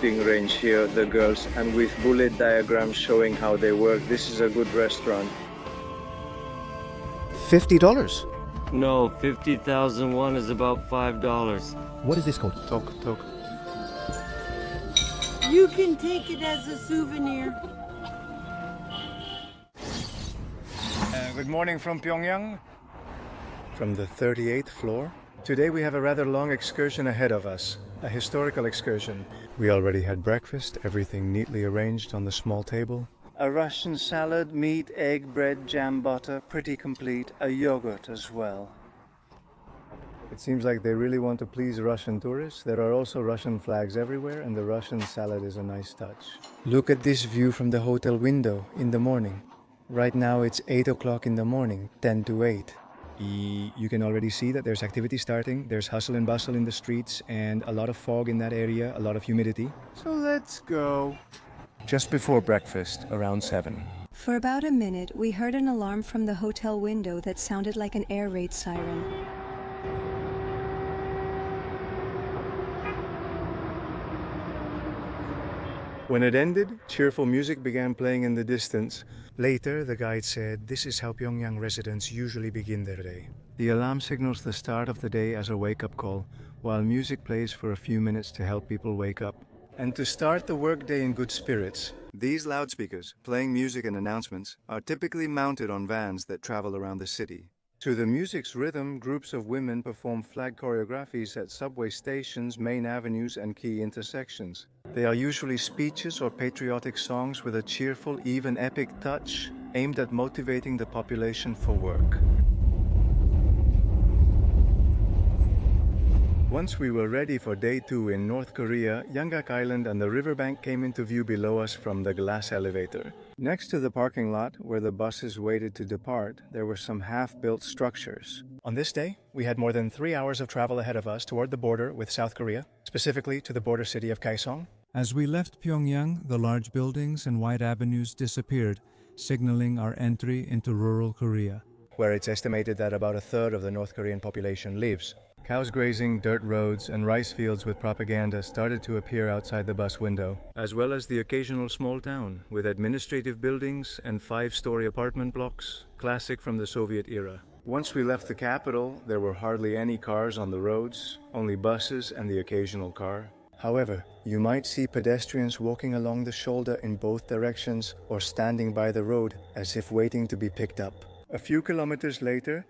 shooting range here, the girls, and with bullet diagrams showing how they work. This is a good restaurant. $50? No, 50,000 won is about $5. What is this called? Tok. You can take it as a souvenir. Good morning from Pyongyang. From the 38th floor. Today we have a rather long excursion ahead of us, a historical excursion. We already had breakfast, everything neatly arranged on the small table. A Russian salad, meat, egg, bread, jam, butter, pretty complete, a yogurt as well. It seems like they really want to please Russian tourists. There are also Russian flags everywhere, and the Russian salad is a nice touch. Look at this view from the hotel window in the morning. Right now it's 8 o'clock in the morning, 10 to 8. You can already see that there's activity starting. There's hustle and bustle in the streets and a lot of fog in that area, a lot of humidity. So let's go. Just before breakfast, around 7. For about a minute, we heard an alarm from the hotel window that sounded like an air raid siren. When it ended, cheerful music began playing in the distance. Later, the guide said, "This is how Pyongyang residents usually begin their day." The alarm signals the start of the day as a wake-up call, while music plays for a few minutes to help people wake up. And to start the workday in good spirits, these loudspeakers, playing music and announcements, are typically mounted on vans that travel around the city. To the music's rhythm, groups of women perform flag choreographies at subway stations, main avenues, and key intersections. They are usually speeches or patriotic songs with a cheerful, even epic touch, aimed at motivating the population for work. Once we were ready for day 2 in North Korea, Yanggak Island and the riverbank came into view below us from the glass elevator. Next to the parking lot, where the buses waited to depart, there were some half-built structures. On this day, we had more than 3 hours of travel ahead of us toward the border with South Korea, specifically to the border city of Kaesong. As we left Pyongyang, the large buildings and wide avenues disappeared, signaling our entry into rural Korea, where it's estimated that about a third of the North Korean population lives. Cows grazing, dirt roads, and rice fields with propaganda started to appear outside the bus window, as well as the occasional small town with administrative buildings and 5-story apartment blocks, classic from the Soviet era. Once we left the capital, there were hardly any cars on the roads, only buses and the occasional car. However, you might see pedestrians walking along the shoulder in both directions or standing by the road as if waiting to be picked up. A few kilometers later,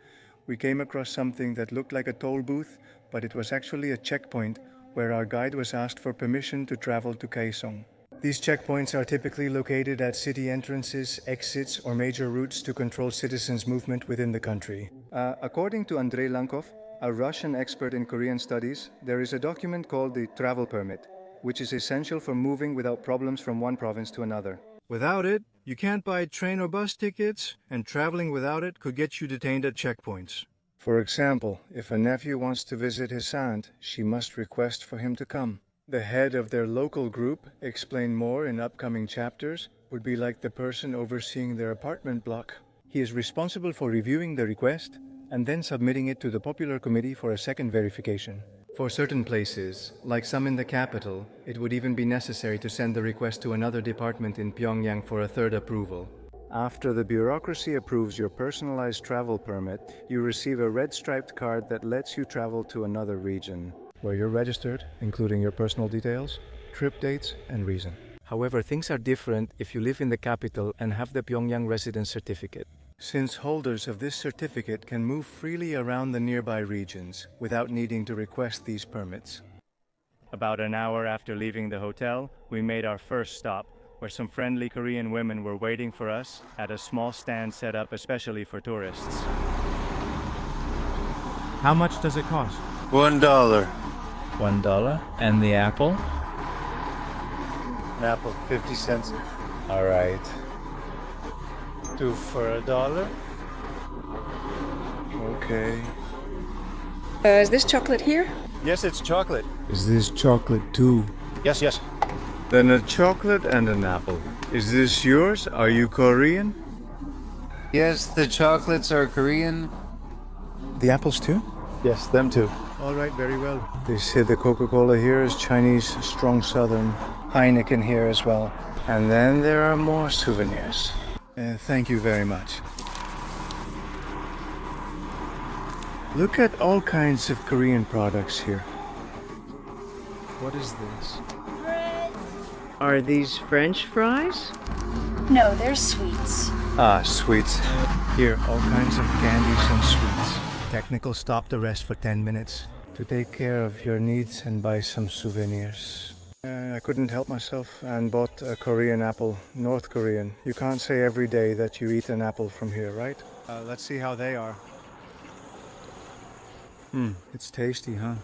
we came across something that looked like a toll booth, but it was actually a checkpoint where our guide was asked for permission to travel to Kaesong. These checkpoints are typically located at city entrances, exits, or major routes to control citizens' movement within the country. According to Andrei Lankov, a Russian expert in Korean studies, there is a document called the travel permit, which is essential for moving without problems from one province to another. Without it, you can't buy train or bus tickets, and traveling without it could get you detained at checkpoints. For example, if a nephew wants to visit his aunt, she must request for him to come. The head of their local group, explained more in upcoming chapters, would be like the person overseeing their apartment block. He is responsible for reviewing the request and then submitting it to the popular committee for a second verification. For certain places, like some in the capital, it would even be necessary to send the request to another department in Pyongyang for a third approval. After the bureaucracy approves your personalized travel permit, you receive a red striped card that lets you travel to another region, where you're registered, including your personal details, trip dates, and reason. However, things are different if you live in the capital and have the Pyongyang residence certificate, since holders of this certificate can move freely around the nearby regions without needing to request these permits. About an hour after leaving the hotel, we made our first stop, where some friendly Korean women were waiting for us at a small stand set up especially for tourists. How much does it cost? $1. $1. And the apple? An apple, 50 cents. All right. 2 for $1. Okay. Is this chocolate here? Yes, it's chocolate. Is this chocolate too? Yes. Then a chocolate and an apple. Is this yours? Are you Korean? Yes, the chocolates are Korean. The apples too? Yes, them too. All right, very well. They say the Coca-Cola here is Chinese strong southern. Heineken here as well. And then there are more souvenirs. Thank you very much. Look at all kinds of Korean products here. What is this? Are these French fries? No, they're sweets. Ah, sweets. Here, all kinds of candies and sweets. Technical stop the rest for 10 minutes to take care of your needs and buy some souvenirs. I couldn't help myself and bought a Korean apple, North Korean. You can't say every day that you eat an apple from here, right? Let's see how they are. It's tasty, huh?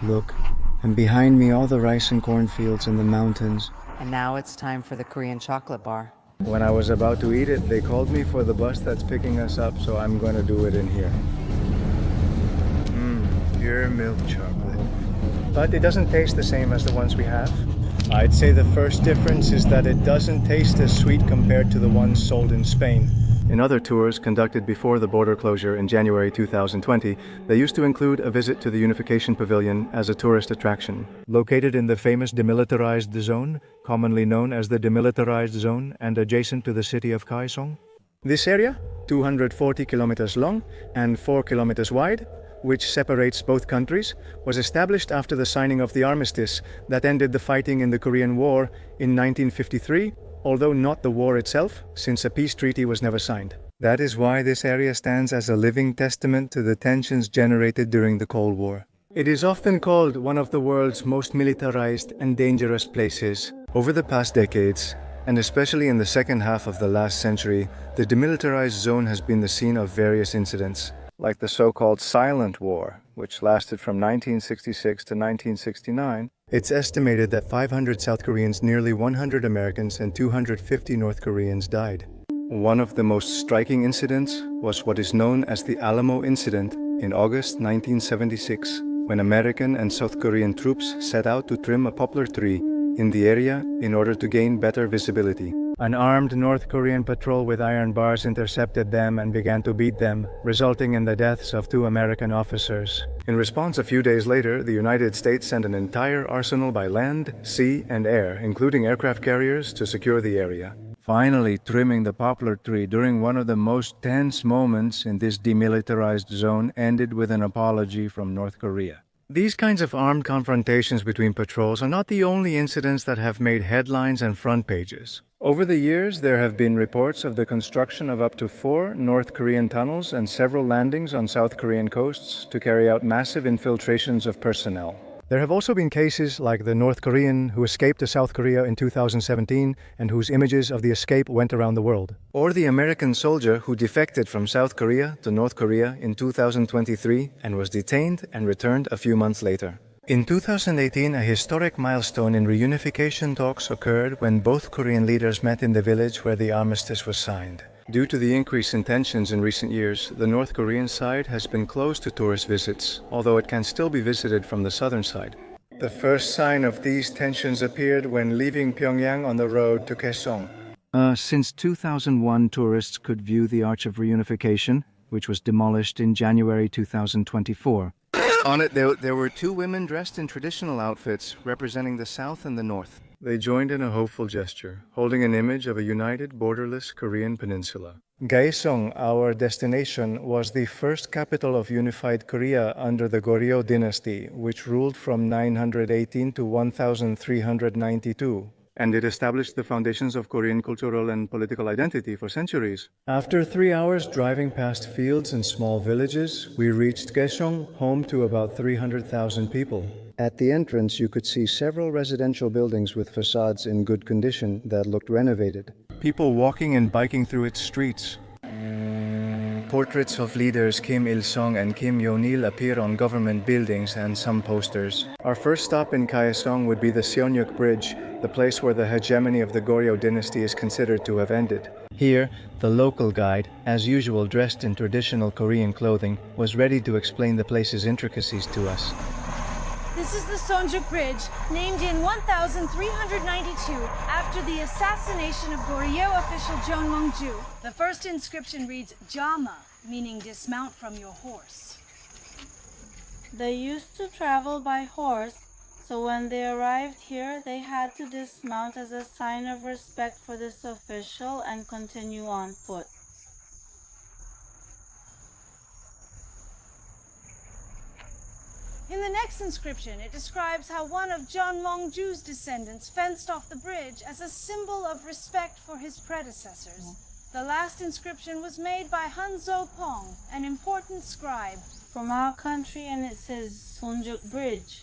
Look, and behind me all the rice and cornfields and the mountains. And now it's time for the Korean chocolate bar. When I was about to eat it, they called me for the bus that's picking us up, so I'm gonna do it in here. Pure milk chocolate. But it doesn't taste the same as the ones we have. I'd say the first difference is that it doesn't taste as sweet compared to the ones sold in Spain. In other tours conducted before the border closure in January 2020, they used to include a visit to the Unification Pavilion as a tourist attraction. Located in the famous demilitarized zone, commonly known as the Demilitarized Zone and adjacent to the city of Kaesong. This area, 240 kilometers long and 4 kilometers wide, which separates both countries, was established after the signing of the armistice that ended the fighting in the Korean War in 1953, although not the war itself, since a peace treaty was never signed. That is why this area stands as a living testament to the tensions generated during the Cold War. It is often called one of the world's most militarized and dangerous places. Over the past decades, and especially in the second half of the last century, the demilitarized zone has been the scene of various incidents, like the so-called Silent War, which lasted from 1966 to 1969. It's estimated that 500 South Koreans, nearly 100 Americans, and 250 North Koreans died. One of the most striking incidents was what is known as the Alamo Incident in August 1976, when American and South Korean troops set out to trim a poplar tree in the area in order to gain better visibility. An armed North Korean patrol with iron bars intercepted them and began to beat them, resulting in the deaths of 2 American officers. In response, a few days later, the United States sent an entire arsenal by land, sea, and air, including aircraft carriers, to secure the area. Finally, trimming the poplar tree during one of the most tense moments in this demilitarized zone ended with an apology from North Korea. These kinds of armed confrontations between patrols are not the only incidents that have made headlines and front pages. Over the years, there have been reports of the construction of up to 4 North Korean tunnels and several landings on South Korean coasts to carry out massive infiltrations of personnel. There have also been cases like the North Korean who escaped to South Korea in 2017 and whose images of the escape went around the world. Or the American soldier who defected from South Korea to North Korea in 2023 and was detained and returned a few months later. In 2018, a historic milestone in reunification talks occurred when both Korean leaders met in the village where the armistice was signed. Due to the increase in tensions in recent years, the North Korean side has been closed to tourist visits, although it can still be visited from the southern side. The first sign of these tensions appeared when leaving Pyongyang on the road to Kaesong. Since 2001, tourists could view the Arch of Reunification, which was demolished in January 2024. On it, there were 2 women dressed in traditional outfits representing the South and the North. They joined in a hopeful gesture, holding an image of a united, borderless Korean peninsula. Kaesong, our destination, was the first capital of unified Korea under the Goryeo dynasty, which ruled from 918 to 1392. And it established the foundations of Korean cultural and political identity for centuries. After 3 hours driving past fields and small villages, we reached Kaesong, home to about 300,000 people. At the entrance, you could see several residential buildings with facades in good condition that looked renovated. People walking and biking through its streets. Portraits of leaders Kim Il-sung and Kim Yo-il appear on government buildings and some posters. Our first stop in Kaesong would be the Seonyuk Bridge, the place where the hegemony of the Goryeo dynasty is considered to have ended. Here, the local guide, as usual dressed in traditional Korean clothing, was ready to explain the place's intricacies to us. This is the Seonyuk Bridge, named in 1392 after the assassination of Goryeo official Jeon Mong-ju. The first inscription reads Jama, meaning dismount from your horse. They used to travel by horse So when they arrived here, they had to dismount as a sign of respect for this official and continue on foot. In the next inscription, it describes how one of John Mongju's descendants fenced off the bridge as a symbol of respect for his predecessors. The last inscription was made by Han Zo-pong, an important scribe. From our country, and it says Sonjuk Bridge.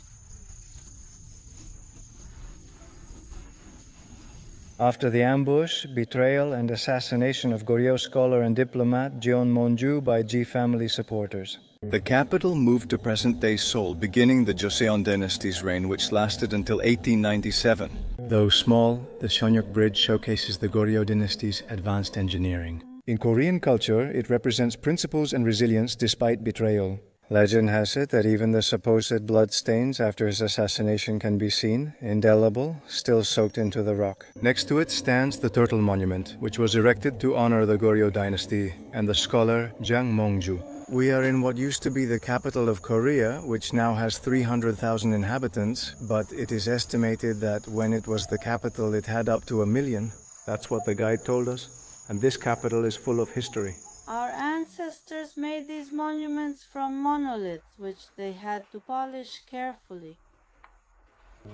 After the ambush, betrayal, and assassination of Goryeo scholar and diplomat Jeon Monju by Ji family supporters, the capital moved to present-day Seoul, beginning the Joseon dynasty's reign, which lasted until 1897. Though small, the Seonyuk Bridge showcases the Goryeo dynasty's advanced engineering. In Korean culture, it represents principles and resilience despite betrayal. Legend has it that even the supposed blood stains after his assassination can be seen, indelible, still soaked into the rock. Next to it stands the Turtle Monument, which was erected to honor the Goryeo dynasty and the scholar Jang Mongju. We are in what used to be the capital of Korea, which now has 300,000 inhabitants, but it is estimated that when it was the capital it had up to 1 million. That's what the guide told us. And this capital is full of history. Our ancestors made these monuments from monoliths, which they had to polish carefully.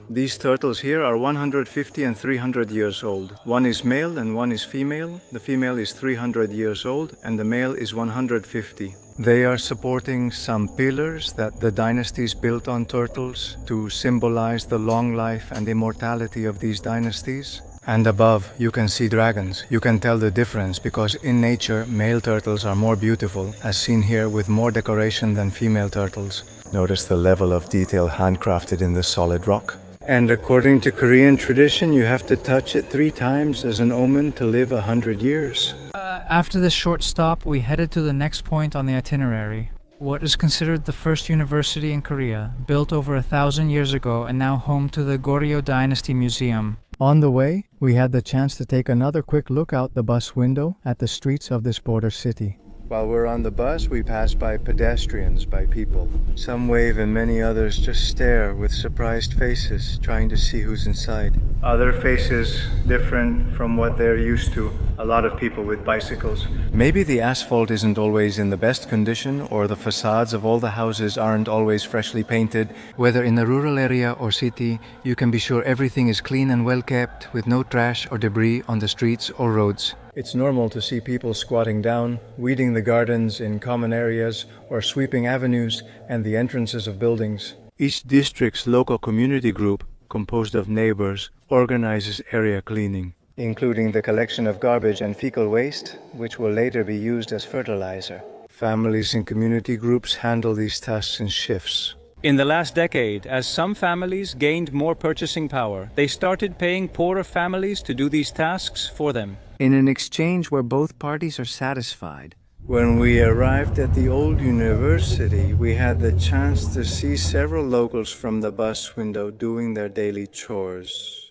These turtles here are 150 and 300 years old. One is male and one is female. The female is 300 years old and the male is 150. They are supporting some pillars that the dynasties built on turtles to symbolize the long life and immortality of these dynasties. And above, you can see dragons. You can tell the difference because in nature, male turtles are more beautiful, as seen here with more decoration than female turtles. Notice the level of detail handcrafted in the solid rock. And according to Korean tradition, you have to touch it 3 times as an omen to live 100 years. After this short stop, we headed to the next point on the itinerary. What is considered the first university in Korea, built over 1,000 years ago and now home to the Goryeo Dynasty Museum. On the way, we had the chance to take another quick look out the bus window at the streets of this border city. While we're on the bus, we pass by pedestrians, by people. Some wave and many others just stare with surprised faces, trying to see who's inside. Other faces different from what they're used to. A lot of people with bicycles. Maybe the asphalt isn't always in the best condition, or the facades of all the houses aren't always freshly painted. Whether in a rural area or city, you can be sure everything is clean and well kept, with no trash or debris on the streets or roads. It's normal to see people squatting down, weeding the gardens in common areas, or sweeping avenues and the entrances of buildings. Each district's local community group, composed of neighbors, organizes area cleaning, including the collection of garbage and fecal waste, which will later be used as fertilizer. Families in community groups handle these tasks in shifts. In the last decade, as some families gained more purchasing power, they started paying poorer families to do these tasks for them, in an exchange where both parties are satisfied. When we arrived at the old university, we had the chance to see several locals from the bus window doing their daily chores.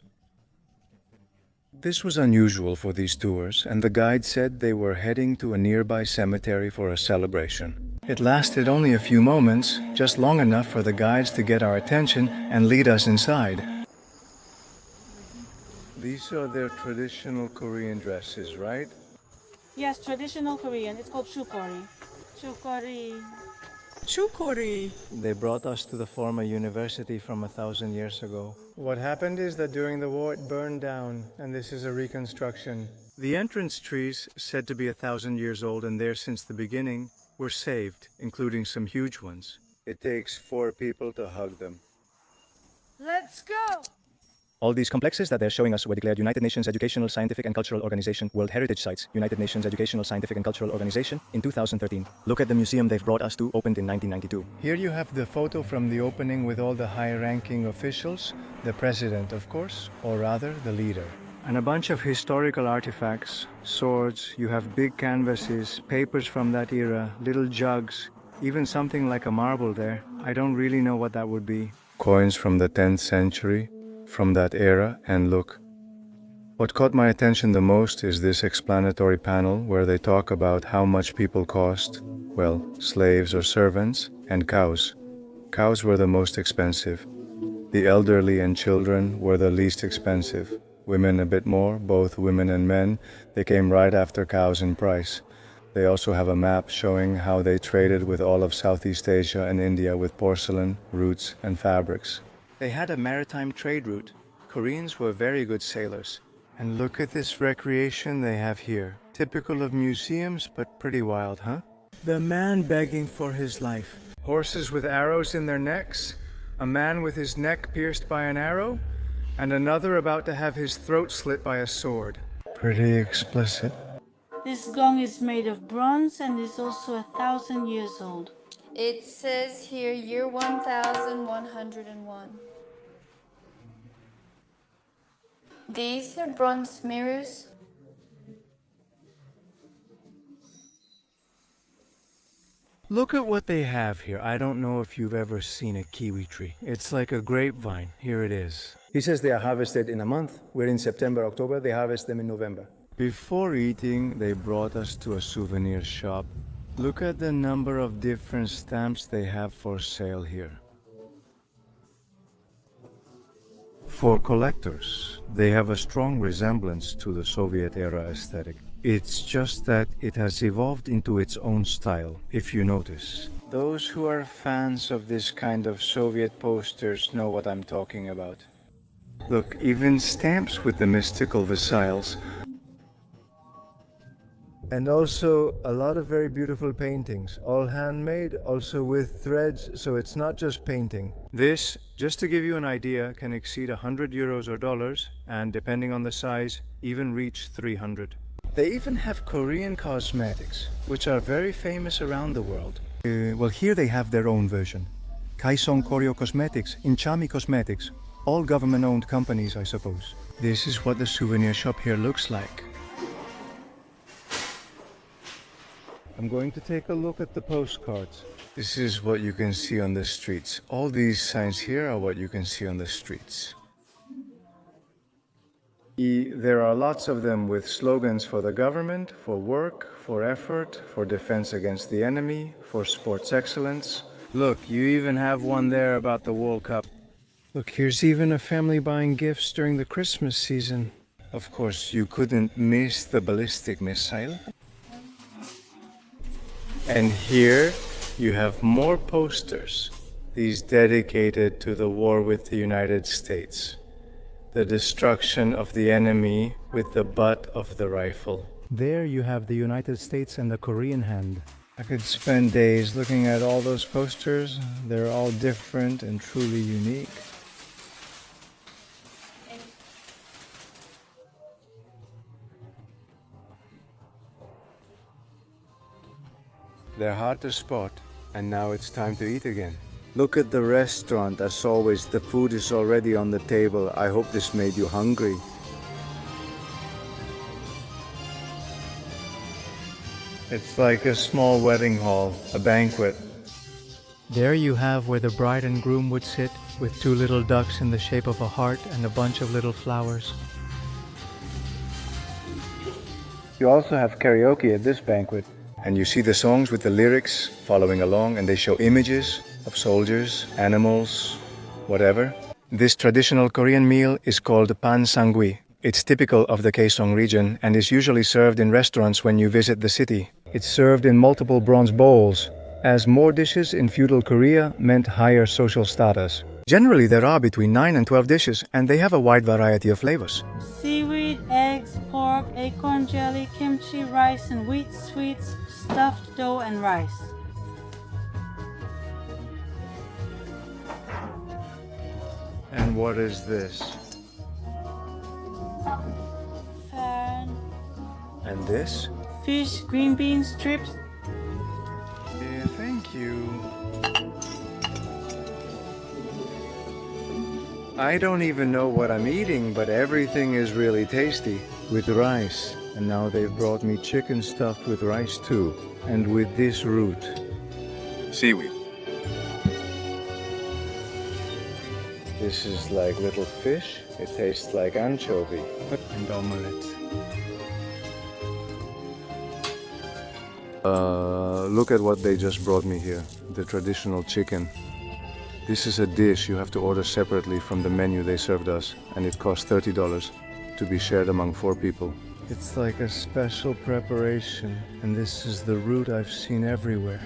This was unusual for these tours, and the guide said they were heading to a nearby cemetery for a celebration. It lasted only a few moments, just long enough for the guides to get our attention and lead us inside. These are their traditional Korean dresses, right? Yes, traditional Korean. It's called chukori. Chukori. Chukori. They brought us to the former university from 1,000 years ago. What happened is that during the war it burned down, and this is a reconstruction. The entrance trees, said to be 1,000 years old and there since the beginning, were saved, including some huge ones. It takes 4 people to hug them. Let's go! All these complexes that they're showing us were declared United Nations Educational, Scientific and Cultural Organization World Heritage Sites, United Nations Educational, Scientific and Cultural Organization, in 2013. Look at the museum they've brought us to, opened in 1992. Here you have the photo from the opening with all the high-ranking officials, the president, of course, or rather, the leader. And a bunch of historical artifacts, swords, you have big canvases, papers from that era, little jugs, even something like a marble there. I don't really know what that would be. Coins from the 10th century. From that era, and look. What caught my attention the most is this explanatory panel where they talk about how much people cost. Well, slaves or servants, and cows. Cows were the most expensive. The elderly and children were the least expensive. Women a bit more, both women and men. They came right after cows in price. They also have a map showing how they traded with all of Southeast Asia and India with porcelain, roots, and fabrics. They had a maritime trade route. Koreans were very good sailors. And look at this recreation they have here. Typical of museums, but pretty wild, huh? The man begging for his life. Horses with arrows in their necks. A man with his neck pierced by an arrow. And another about to have his throat slit by a sword. Pretty explicit. This gong is made of bronze and is also 1,000 years old. It says here year 1101. These are bronze mirrors. Look at what they have here. I don't know if you've ever seen a kiwi tree. It's like a grapevine. Here it is. He says they are harvested in a month. We're in September, October. They harvest them in November. Before eating, they brought us to a souvenir shop. Look at the number of different stamps they have for sale here. For collectors, they have a strong resemblance to the Soviet-era aesthetic. It's just that it has evolved into its own style, if you notice. Those who are fans of this kind of Soviet posters know what I'm talking about. Look, even stamps with the mystical Versailles. And also a lot of very beautiful paintings, all handmade, also with threads, so it's not just painting. This, just to give you an idea, can exceed 100 euros or dollars, and depending on the size, even reach 300. They even have Korean cosmetics, which are very famous around the world. Well, here they have their own version. Kaesong Koryo Cosmetics, Inchami Cosmetics, all government-owned companies, I suppose. This is what the souvenir shop here looks like. I'm going to take a look at the postcards. This is what you can see on the streets. All these signs here are what you can see on the streets. There are lots of them with slogans for the government, for work, for effort, for defense against the enemy, for sports excellence. Look, you even have one there about the World Cup. Look, here's even a family buying gifts during the Christmas season. Of course, you couldn't miss the ballistic missile. And here you have more posters, these dedicated to the war with the United States. The destruction of the enemy with the butt of the rifle. There you have the United States and the Korean hand. I could spend days looking at all those posters. They're all different and truly unique. They're hard to spot, and now it's time to eat again. Look at the restaurant. As always, the food is already on the table. I hope this made you hungry. It's like a small wedding hall, a banquet. There you have where the bride and groom would sit, with two little ducks in the shape of a heart and a bunch of little flowers. You also have karaoke at this banquet. And you see the songs with the lyrics following along, and they show images of soldiers, animals, whatever. This traditional Korean meal is called pan sangui. It's typical of the Kaesong region and is usually served in restaurants when you visit the city. It's served in multiple bronze bowls, as more dishes in feudal Korea meant higher social status. Generally, there are between 9 and 12 dishes, and they have a wide variety of flavors. Seaweed, eggs, pork, acorn jelly, kimchi, rice, and wheat sweets, stuffed dough, and rice. And what is this? Fan. And this? Fish, green bean strips. Thank you. I don't even know what I'm eating, but everything is really tasty. With rice. And now they've brought me chicken stuffed with rice too. And with this root. Seaweed. This is like little fish. It tastes like anchovy. And omelette. Look at what they just brought me here. The traditional chicken. This is a dish you have to order separately from the menu they served us, and it costs $30 to be shared among 4 people. It's like a special preparation, and this is the root I've seen everywhere.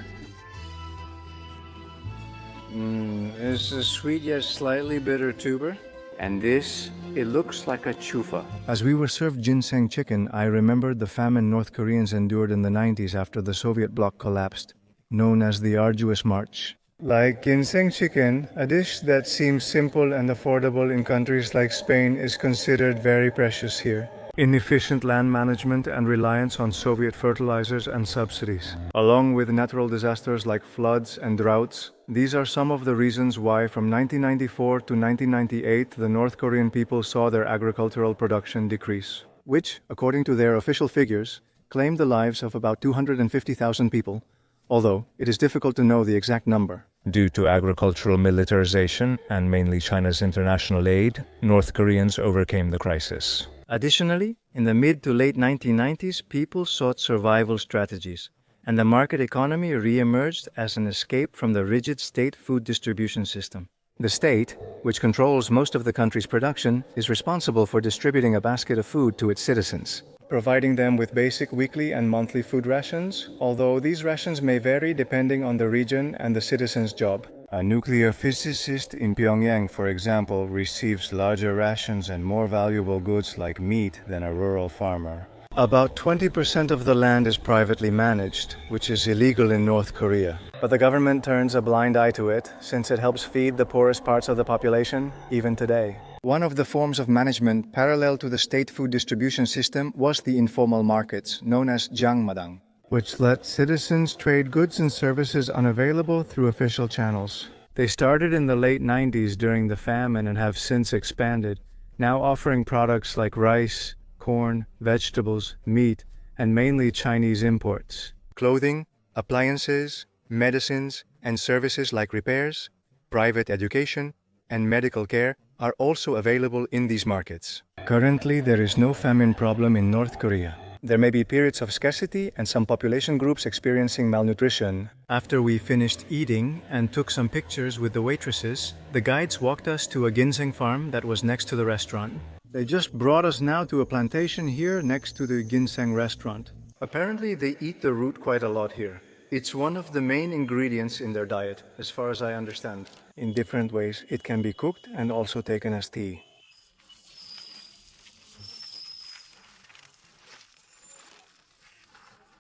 It's a sweet yet slightly bitter tuber. And this, it looks like a chufa. As we were served ginseng chicken, I remembered the famine North Koreans endured in the 90s after the Soviet bloc collapsed, known as the Arduous March. Like ginseng chicken, a dish that seems simple and affordable in countries like Spain is considered very precious here. Inefficient land management and reliance on Soviet fertilizers and subsidies, along with natural disasters like floods and droughts. These are some of the reasons why from 1994 to 1998 the North Korean people saw their agricultural production decrease, which, according to their official figures, claimed the lives of about 250,000 people, although it is difficult to know the exact number. Due to agricultural militarization and mainly China's international aid, North Koreans overcame the crisis. Additionally, in the mid to late 1990s, people sought survival strategies, and the market economy re-emerged as an escape from the rigid state food distribution system. The state, which controls most of the country's production, is responsible for distributing a basket of food to its citizens, providing them with basic weekly and monthly food rations, although these rations may vary depending on the region and the citizen's job. A nuclear physicist in Pyongyang, for example, receives larger rations and more valuable goods like meat than a rural farmer. About 20% of the land is privately managed, which is illegal in North Korea. But the government turns a blind eye to it, since it helps feed the poorest parts of the population, even today. One of the forms of management parallel to the state food distribution system was the informal markets, known as jangmadang, which let citizens trade goods and services unavailable through official channels. They started in the late 90s during the famine and have since expanded, now offering products like rice, corn, vegetables, meat, and mainly Chinese imports. Clothing, appliances, medicines, and services like repairs, private education, and medical care are also available in these markets. Currently, there is no famine problem in North Korea. There may be periods of scarcity and some population groups experiencing malnutrition. After we finished eating and took some pictures with the waitresses, the guides walked us to a ginseng farm that was next to the restaurant. They just brought us now to a plantation here next to the ginseng restaurant. Apparently they eat the root quite a lot here. It's one of the main ingredients in their diet, as far as I understand. In different ways, it can be cooked and also taken as tea.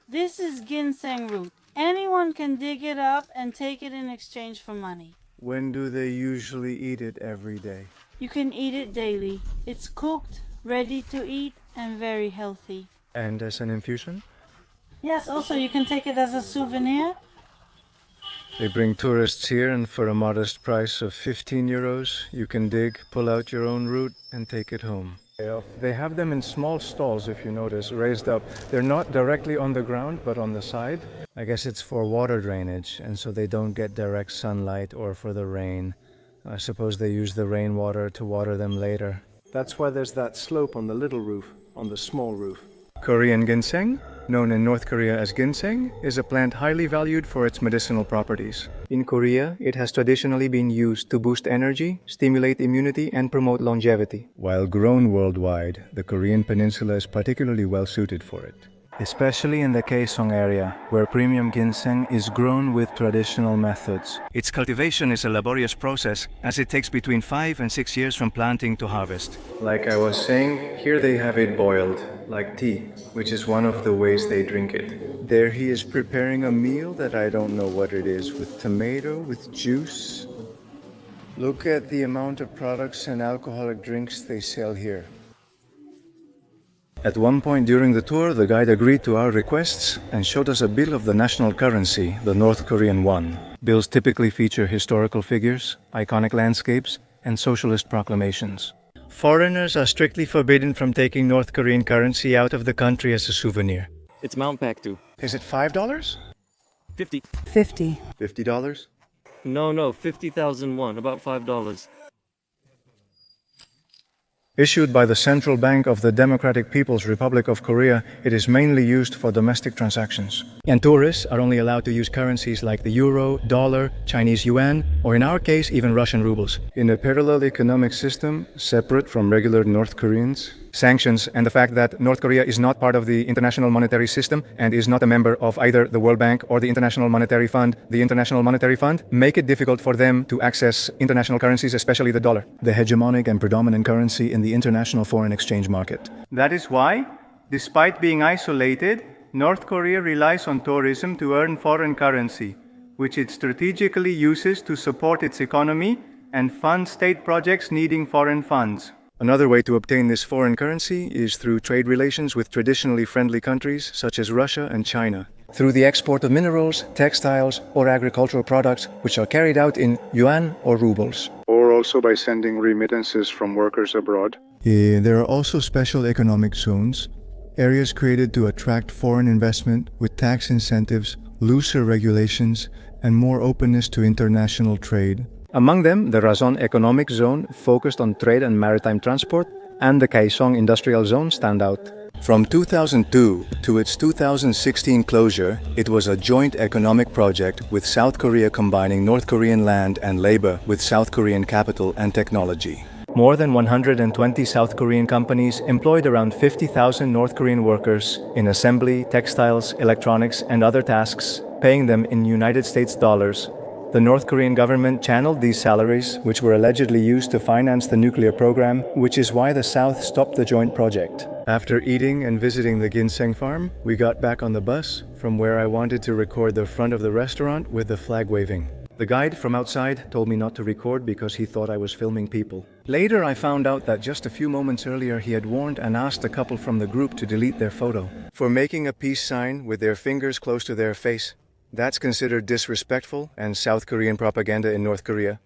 This is ginseng root. Anyone can dig it up and take it in exchange for money. When do they usually eat it every day? You can eat it daily. It's cooked, ready to eat, and very healthy. And as an infusion? Yes, also you can take it as a souvenir. They bring tourists here, and for a modest price of 15 euros, you can dig, pull out your own root, and take it home. They have them in small stalls, if you notice, raised up. They're not directly on the ground, but on the side. I guess it's for water drainage, and so they don't get direct sunlight or for the rain. I suppose they use the rainwater to water them later. That's why there's that slope on the little roof, on the small roof. Korean ginseng, known in North Korea as ginseng, is a plant highly valued for its medicinal properties. In Korea, it has traditionally been used to boost energy, stimulate immunity, and promote longevity. While grown worldwide, the Korean peninsula is particularly well suited for it, especially in the Kaesong area, where premium ginseng is grown with traditional methods. Its cultivation is a laborious process, as it takes between 5 and 6 years from planting to harvest. Like I was saying, here they have it boiled, like tea, which is one of the ways they drink it. There he is preparing a meal that I don't know what it is, with tomato, with juice. Look at the amount of products and alcoholic drinks they sell here. At one point during the tour, the guide agreed to our requests and showed us a bill of the national currency, the North Korean won. Bills typically feature historical figures, iconic landscapes, and socialist proclamations. Foreigners are strictly forbidden from taking North Korean currency out of the country as a souvenir. It's Mount Paktu. Is it $5? 50. 50. $50? No, 50,000 won, about $5. Issued by the Central Bank of the Democratic People's Republic of Korea, it is mainly used for domestic transactions. And tourists are only allowed to use currencies like the euro, dollar, Chinese yuan, or in our case, even Russian rubles. In a parallel economic system, separate from regular North Koreans, sanctions and the fact that North Korea is not part of the international monetary system and is not a member of either the World Bank or the International Monetary Fund, make it difficult for them to access international currencies, especially the dollar, the hegemonic and predominant currency in the international foreign exchange market. That is why, despite being isolated, North Korea relies on tourism to earn foreign currency, which it strategically uses to support its economy and fund state projects needing foreign funds. Another way to obtain this foreign currency is through trade relations with traditionally friendly countries such as Russia and China, through the export of minerals, textiles, or agricultural products which are carried out in yuan or rubles. Or also by sending remittances from workers abroad. There are also special economic zones, areas created to attract foreign investment with tax incentives, looser regulations, and more openness to international trade. Among them, the Razon Economic Zone, focused on trade and maritime transport, and the Kaesong Industrial Zone stand out. From 2002 to its 2016 closure, it was a joint economic project with South Korea combining North Korean land and labor with South Korean capital and technology. More than 120 South Korean companies employed around 50,000 North Korean workers in assembly, textiles, electronics, and other tasks, paying them in United States dollars. The North Korean government channeled these salaries, which were allegedly used to finance the nuclear program, which is why the South stopped the joint project. After eating and visiting the ginseng farm, we got back on the bus, from where I wanted to record the front of the restaurant with the flag waving. The guide from outside told me not to record because he thought I was filming people. Later I found out that just a few moments earlier he had warned and asked a couple from the group to delete their photo for making a peace sign with their fingers close to their face. That's considered disrespectful and South Korean propaganda in North Korea.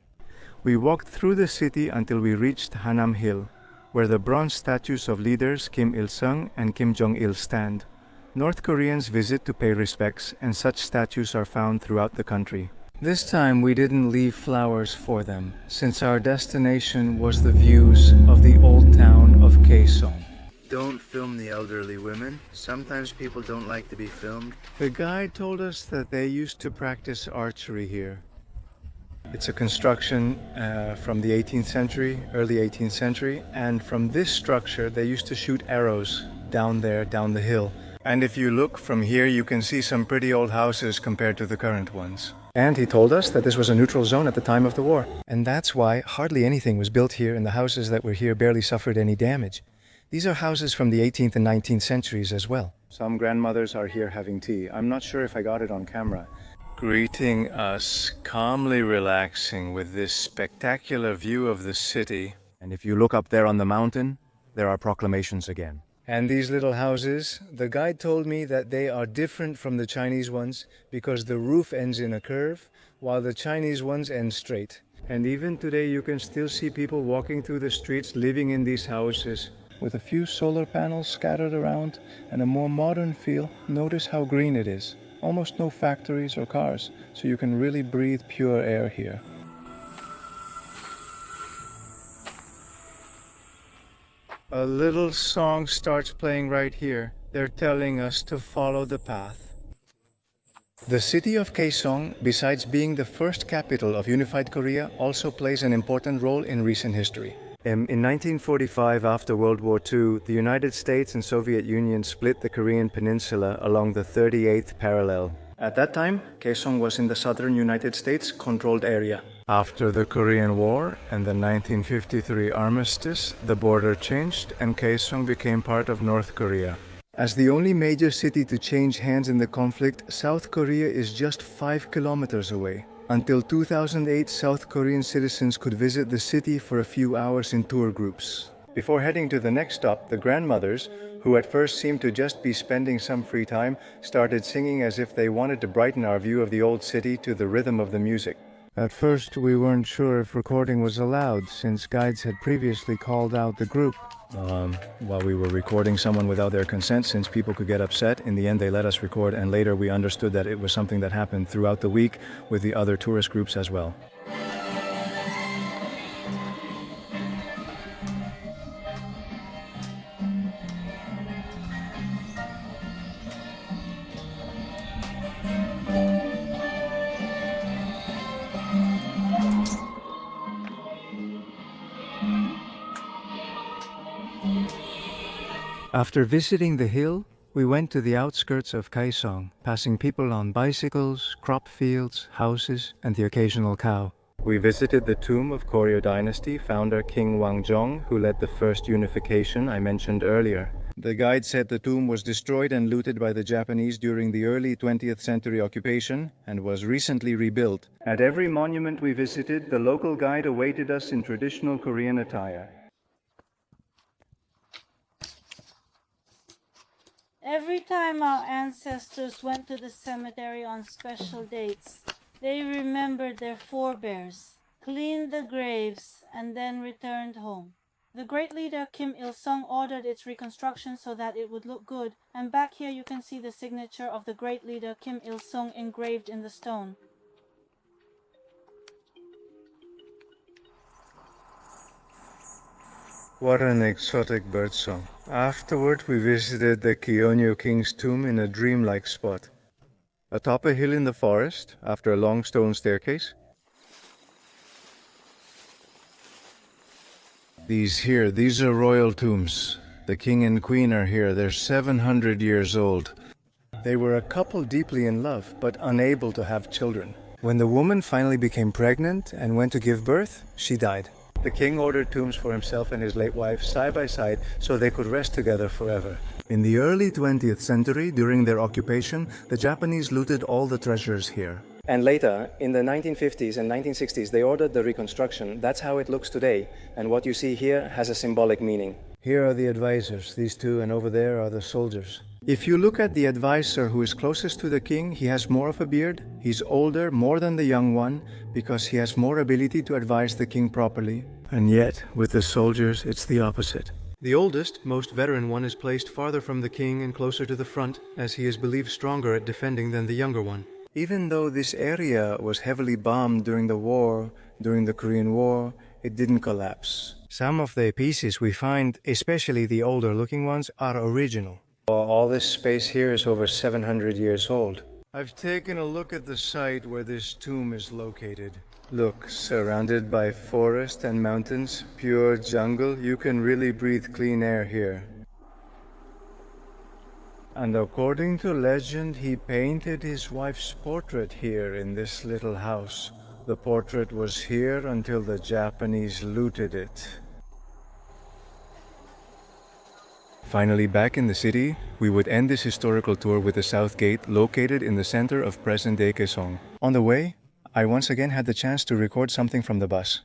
We walked through the city until we reached Hanam Hill, where the bronze statues of leaders Kim Il-sung and Kim Jong-il stand. North Koreans visit to pay respects, and such statues are found throughout the country. This time we didn't leave flowers for them, since our destination was the views of the old town of Kaesong. Don't film the elderly women. Sometimes people don't like to be filmed. The guide told us that they used to practice archery here. It's a construction from the 18th century, early 18th century, and from this structure they used to shoot arrows down there, down the hill. And if you look from here, you can see some pretty old houses compared to the current ones. And he told us that this was a neutral zone at the time of the war. And that's why hardly anything was built here, and the houses that were here barely suffered any damage. These are houses from the 18th and 19th centuries as well. Some grandmothers are here having tea. I'm not sure if I got it on camera. Greeting us, calmly relaxing with this spectacular view of the city. And if you look up there on the mountain, there are proclamations again. And these little houses, the guide told me that they are different from the Chinese ones because the roof ends in a curve, while the Chinese ones end straight. And even today you can still see people walking through the streets living in these houses. With a few solar panels scattered around and a more modern feel, notice how green it is. Almost no factories or cars, so you can really breathe pure air here. A little song starts playing right here. They're telling us to follow the path. The city of Kaesong, besides being the first capital of unified Korea, also plays an important role in recent history. In 1945, after World War II, the United States and Soviet Union split the Korean peninsula along the 38th parallel. At that time, Kaesong was in the southern United States controlled area. After the Korean War and the 1953 armistice, the border changed and Kaesong became part of North Korea. As the only major city to change hands in the conflict, South Korea is just 5 kilometers away. Until 2008, South Korean citizens could visit the city for a few hours in tour groups. Before heading to the next stop, the grandmothers, who at first seemed to just be spending some free time, started singing as if they wanted to brighten our view of the old city to the rhythm of the music. At first, we weren't sure if recording was allowed, since guides had previously called out the group. While we were recording someone without their consent, since people could get upset, in the end they let us record, and later we understood that it was something that happened throughout the week with the other tourist groups as well. After visiting the hill, we went to the outskirts of Kaesong, passing people on bicycles, crop fields, houses, and the occasional cow. We visited the tomb of Goryeo Dynasty founder King Wangjong, who led the first unification I mentioned earlier. The guide said the tomb was destroyed and looted by the Japanese during the early 20th century occupation and was recently rebuilt. At every monument we visited, the local guide awaited us in traditional Korean attire. Every time our ancestors went to the cemetery on special dates, they remembered their forebears, cleaned the graves, and then returned home. The great leader Kim Il-sung ordered its reconstruction so that it would look good, and back here you can see the signature of the great leader Kim Il-sung engraved in the stone. What an exotic birdsong. Afterward, we visited the Gyeonggyo King's tomb in a dreamlike spot. Atop a hill in the forest, after a long stone staircase. These are royal tombs. The king and queen are here. They're 700 years old. They were a couple deeply in love, but unable to have children. When the woman finally became pregnant and went to give birth, she died. The king ordered tombs for himself and his late wife side by side so they could rest together forever. In the early 20th century, during their occupation, the Japanese looted all the treasures here. And later, in the 1950s and 1960s, they ordered the reconstruction. That's how it looks today. And what you see here has a symbolic meaning. Here are the advisors, these two, and over there are the soldiers. If you look at the advisor who is closest to the king, he has more of a beard. He's older, more than the young one, because he has more ability to advise the king properly. And yet, with the soldiers, it's the opposite. The oldest, most veteran one is placed farther from the king and closer to the front, as he is believed stronger at defending than the younger one. Even though this area was heavily bombed during the Korean War, it didn't collapse. Some of the pieces we find, especially the older looking ones, are original. All this space here is over 700 years old. I've taken a look at the site where this tomb is located. Look, surrounded by forest and mountains, pure jungle, you can really breathe clean air here. And according to legend, he painted his wife's portrait here in this little house. The portrait was here until the Japanese looted it. Finally, back in the city, we would end this historical tour with the South Gate located in the center of present-day Kaesong. On the way, I once again had the chance to record something from the bus,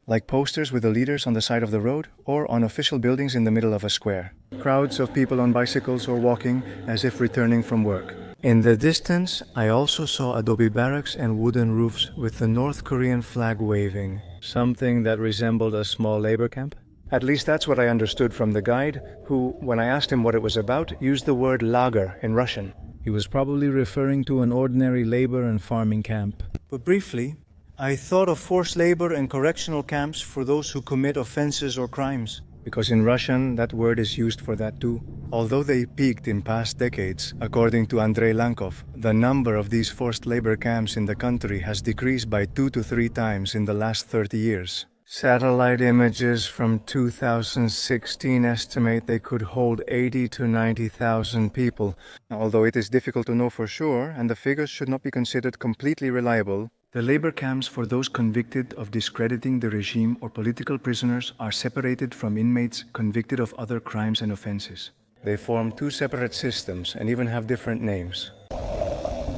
like posters with the leaders on the side of the road or on official buildings in the middle of a square. Crowds of people on bicycles or walking as if returning from work. In the distance, I also saw adobe barracks and wooden roofs with the North Korean flag waving, something that resembled a small labor camp. At least that's what I understood from the guide, who, when I asked him what it was about, used the word lager in Russian. He was probably referring to an ordinary labor and farming camp. But briefly, I thought of forced labor and correctional camps for those who commit offenses or crimes, because in Russian that word is used for that too. Although they peaked in past decades, according to Andrei Lankov, the number of these forced labor camps in the country has decreased by 2 to 3 times in the last 30 years. Satellite images from 2016 estimate they could hold 80 to 90,000 people. Although it is difficult to know for sure, and the figures should not be considered completely reliable, the labor camps for those convicted of discrediting the regime or political prisoners are separated from inmates convicted of other crimes and offenses. They form 2 separate systems and even have different names.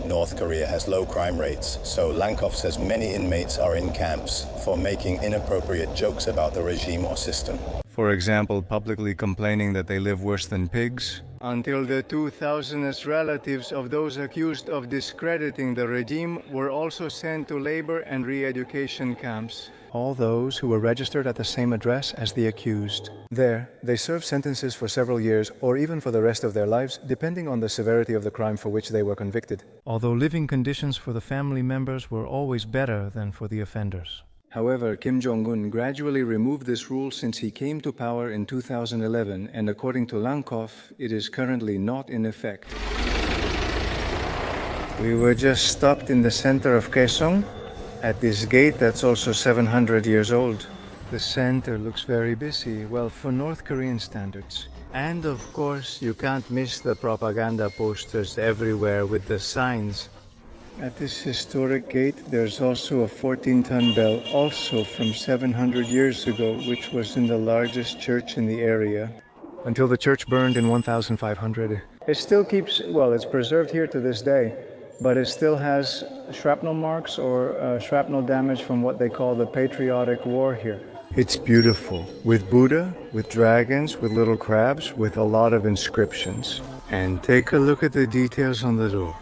North Korea has low crime rates, so Lankov says many inmates are in camps for making inappropriate jokes about the regime or system. For example, publicly complaining that they live worse than pigs. Until the 2000s, relatives of those accused of discrediting the regime were also sent to labor and re-education camps. All those who were registered at the same address as the accused. There, they served sentences for several years or even for the rest of their lives, depending on the severity of the crime for which they were convicted. Although living conditions for the family members were always better than for the offenders. However, Kim Jong-un gradually removed this rule since he came to power in 2011, and according to Lankov, it is currently not in effect. We were just stopped in the center of Kaesong, at this gate that's also 700 years old. The center looks very busy, well, for North Korean standards. And of course, you can't miss the propaganda posters everywhere with the signs. At this historic gate, there's also a 14-ton bell, also from 700 years ago, which was in the largest church in the area. Until the church burned in 1500. It still keeps, well, it's preserved here to this day, but it still has shrapnel marks or shrapnel damage from what they call the Patriotic War here. It's beautiful, with Buddha, with dragons, with little crabs, with a lot of inscriptions. And take a look at the details on the door.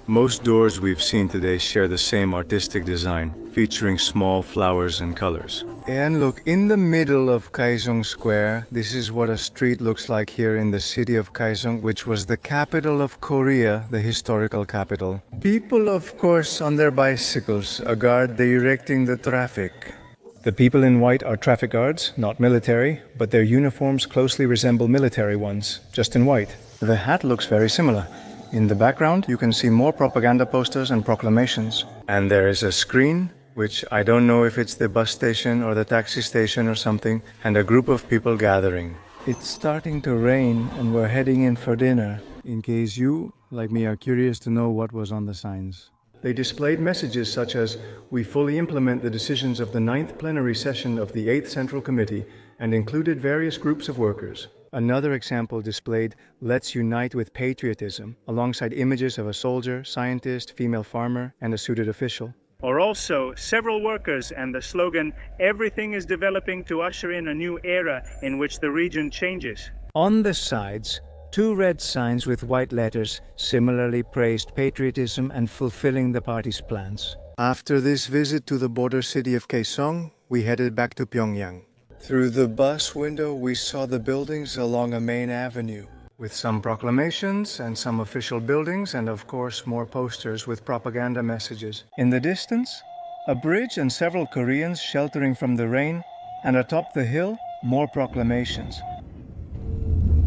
Most doors we've seen today share the same artistic design, featuring small flowers and colors. And look, in the middle of Kaesong Square, this is what a street looks like here in the city of Kaesong, which was the capital of Korea, the historical capital. People, of course, on their bicycles, a guard directing the traffic. The people in white are traffic guards, not military, but their uniforms closely resemble military ones, just in white. The hat looks very similar. In the background, you can see more propaganda posters and proclamations. And there is a screen, which I don't know if it's the bus station or the taxi station or something, and a group of people gathering. It's starting to rain, and we're heading in for dinner, in case you, like me, are curious to know what was on the signs. They displayed messages such as, "We fully implement the decisions of the 9th plenary session of the 8th Central Committee," and included various groups of workers. Another example displayed, "Let's unite with patriotism," alongside images of a soldier, scientist, female farmer, and a suited official. Or also, several workers and the slogan, "Everything is developing to usher in a new era in which the region changes." On the sides, 2 red signs with white letters similarly praised patriotism and fulfilling the party's plans. After this visit to the border city of Kaesong, we headed back to Pyongyang. Through the bus window, we saw the buildings along a main avenue, with some proclamations and some official buildings, and of course more posters with propaganda messages. In the distance, a bridge and several Koreans sheltering from the rain, and atop the hill, more proclamations.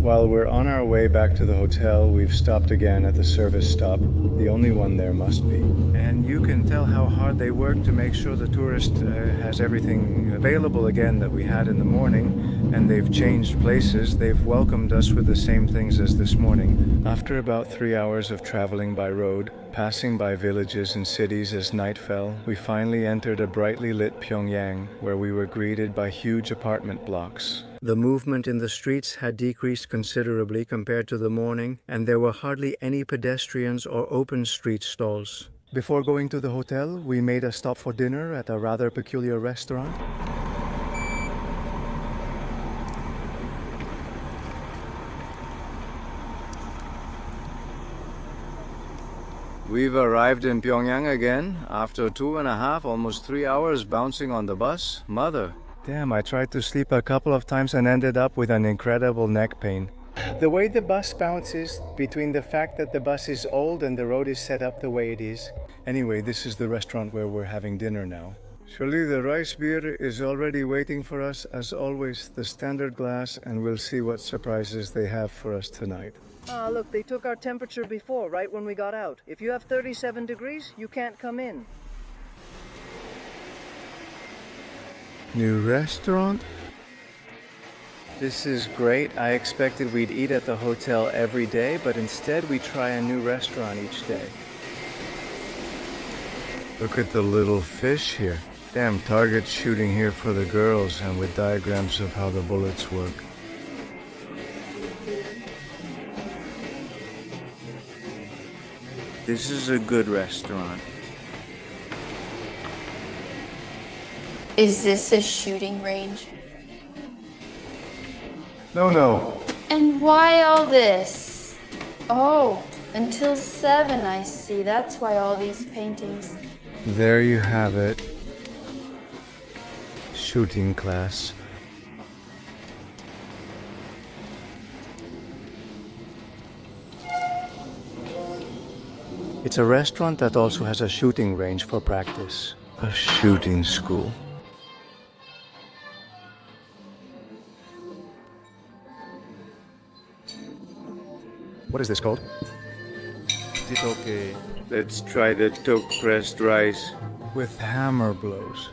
While we're on our way back to the hotel, we've stopped again at the service stop. The only one there must be. And you can tell how hard they work to make sure the tourist has everything available again that we had in the morning. And they've changed places. They've welcomed us with the same things as this morning. After about 3 hours of traveling by road, passing by villages and cities as night fell, we finally entered a brightly lit Pyongyang, where we were greeted by huge apartment blocks. The movement in the streets had decreased considerably compared to the morning, and there were hardly any pedestrians or open street stalls. Before going to the hotel, we made a stop for dinner at a rather peculiar restaurant. We've arrived in Pyongyang again, after 2.5, almost 3 hours bouncing on the bus. Mother. Damn, I tried to sleep a couple of times and ended up with an incredible neck pain. The way the bus bounces, between the fact that the bus is old and the road is set up the way it is. Anyway, this is the restaurant where we're having dinner now. Surely the rice beer is already waiting for us, as always, the standard glass, and we'll see what surprises they have for us tonight. Look, they took our temperature before, right when we got out. If you have 37 degrees, you can't come in. New restaurant? This is great. I expected we'd eat at the hotel every day, but instead we try a new restaurant each day. Look at the little fish here. Damn, target shooting here for the girls, and with diagrams of how the bullets work. This is a good restaurant. Is this a shooting range? No. And why all this? Oh, until 7, I see. That's why all these paintings. There you have it. Shooting class. It's a restaurant that also has a shooting range for practice. A shooting school. What is this called? Okay. Let's try the took pressed rice with hammer blows.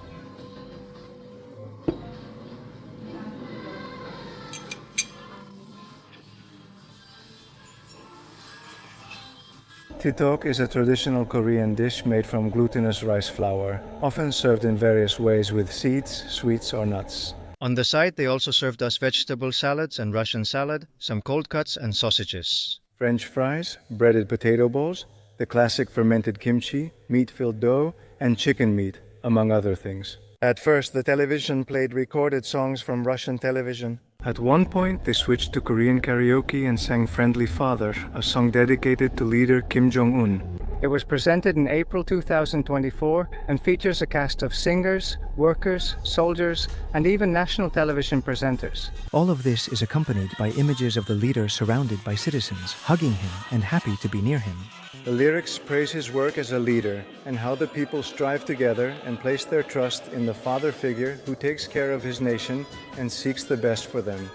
Titok is a traditional Korean dish made from glutinous rice flour, often served in various ways with seeds, sweets, or nuts. On the side, they also served us vegetable salads and Russian salad, some cold cuts, and sausages. French fries, breaded potato balls, the classic fermented kimchi, meat-filled dough, and chicken meat, among other things. At first, the television played recorded songs from Russian television. At one point, they switched to Korean karaoke and sang Friendly Father, a song dedicated to leader Kim Jong-un. It was presented in April 2024 and features a cast of singers, workers, soldiers, and even national television presenters. All of this is accompanied by images of the leader surrounded by citizens, hugging him and happy to be near him. The lyrics praise his work as a leader and how the people strive together and place their trust in the father figure who takes care of his nation and seeks the best for them.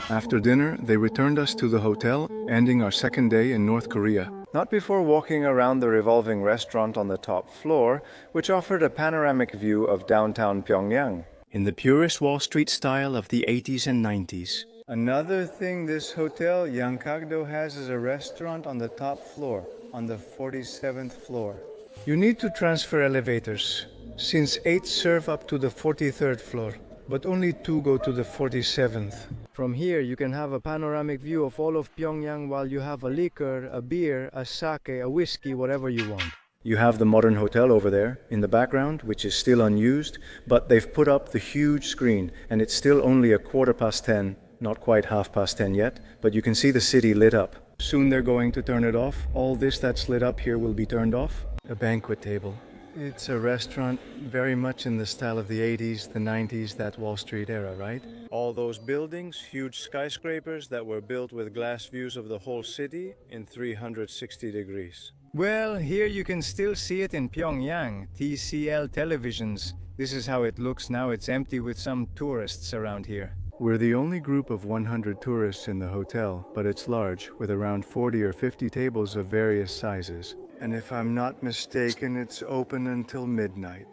After dinner, they returned us to the hotel, ending our second day in North Korea. Not before walking around the revolving restaurant on the top floor, which offered a panoramic view of downtown Pyongyang, in the purest Wall Street style of the 80s and 90s. Another thing this hotel, Yangkagdo, has is a restaurant on the top floor, on the 47th floor. You need to transfer elevators, since 8 serve up to the 43rd floor, but only 2 go to the 47th. From here, you can have a panoramic view of all of Pyongyang while you have a liquor, a beer, a sake, a whiskey, whatever you want. You have the modern hotel over there in the background, which is still unused, but they've put up the huge screen, and it's still only 10:15, not quite 10:30 yet, but you can see the city lit up. Soon they're going to turn it off. All this that's lit up here will be turned off. A banquet table. It's a restaurant very much in the style of the 80s, the 90s, that Wall Street era, right? All those buildings, huge skyscrapers that were built with glass views of the whole city in 360 degrees. Well, here you can still see it in Pyongyang, TCL televisions. This is how it looks now. It's empty with some tourists around here. We're the only group of 100 tourists in the hotel, but it's large, with around 40 or 50 tables of various sizes. And if I'm not mistaken, it's open until midnight.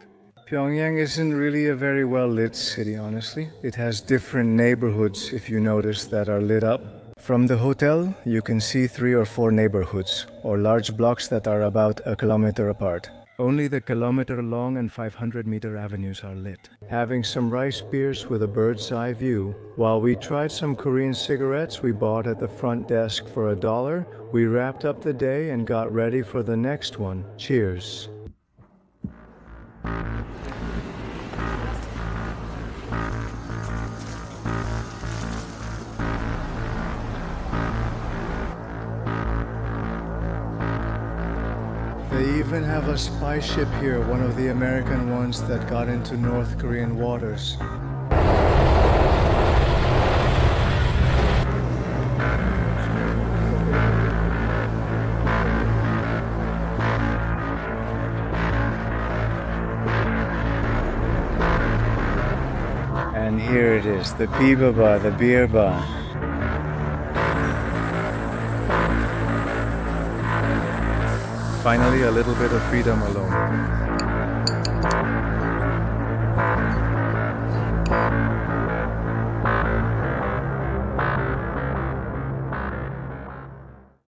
Pyongyang isn't really a very well-lit city, honestly. It has different neighborhoods, if you notice, that are lit up. From the hotel, you can see 3 or 4 neighborhoods, or large blocks that are about a kilometer apart. Only the kilometer-long and 500-meter avenues are lit. Having some rice beers with a bird's-eye view, while we tried some Korean cigarettes we bought at the front desk for $1, we wrapped up the day and got ready for the next one. Cheers. They even have a spy ship here, one of the American ones that got into North Korean waters. And here it is, the Pibaba, the beer bar. Finally, a little bit of freedom alone.